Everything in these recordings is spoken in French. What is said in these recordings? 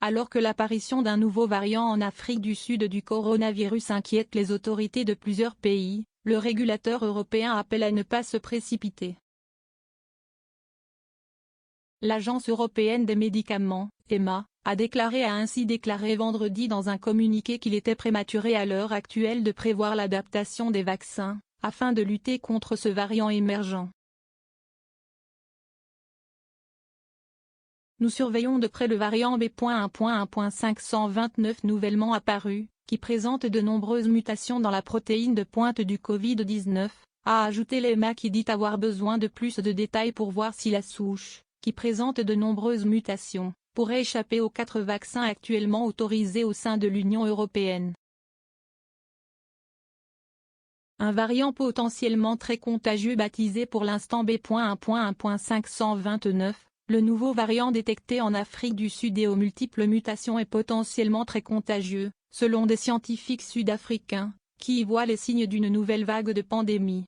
alors que l'apparition d'un nouveau variant en Afrique du Sud du coronavirus inquiète les autorités de plusieurs pays, le régulateur européen appelle à ne pas se précipiter. L'Agence européenne des médicaments, EMA, a ainsi déclaré vendredi dans un communiqué qu'il était prématuré à l'heure actuelle de prévoir l'adaptation des vaccins, afin de lutter contre ce variant émergent. Nous surveillons de près le variant B.1.1.529 nouvellement apparu, qui présente de nombreuses mutations dans la protéine de pointe du Covid-19, a ajouté l'EMA qui dit avoir besoin de plus de détails pour voir si la souche, qui présente de nombreuses mutations, pourrait échapper aux 4 vaccins actuellement autorisés au sein de l'Union européenne. Un variant potentiellement très contagieux baptisé pour l'instant B.1.1.529, le nouveau variant détecté en Afrique du Sud et aux multiples mutations est potentiellement très contagieux, selon des scientifiques sud-africains, qui y voient les signes d'une nouvelle vague de pandémie.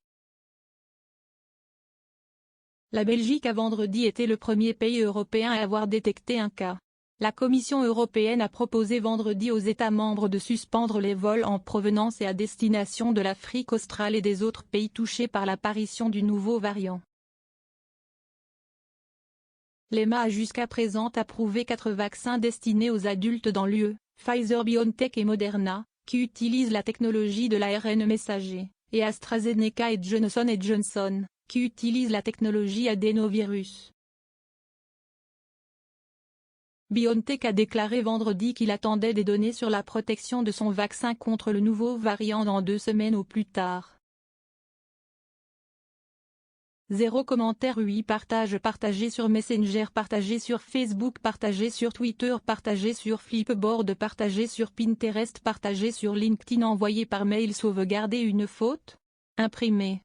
La Belgique a vendredi été le premier pays européen à avoir détecté un cas. La Commission européenne a proposé vendredi aux États membres de suspendre les vols en provenance et à destination de l'Afrique australe et des autres pays touchés par l'apparition du nouveau variant. L'EMA a jusqu'à présent approuvé 4 vaccins destinés aux adultes dans l'UE, Pfizer-BioNTech et Moderna, qui utilisent la technologie de l'ARN messager, et AstraZeneca et Johnson & Johnson, qui utilisent la technologie adénovirus. BioNTech a déclaré vendredi qu'il attendait des données sur la protection de son vaccin contre le nouveau variant dans 2 semaines au plus tard. 0 commentaire. 8 partage. Partagé sur Messenger, partagé sur Facebook, partagé sur Twitter, partagé sur Flipboard, partagé sur Pinterest, partagé sur LinkedIn, envoyé par mail. Sauvegarder une faute, imprimé.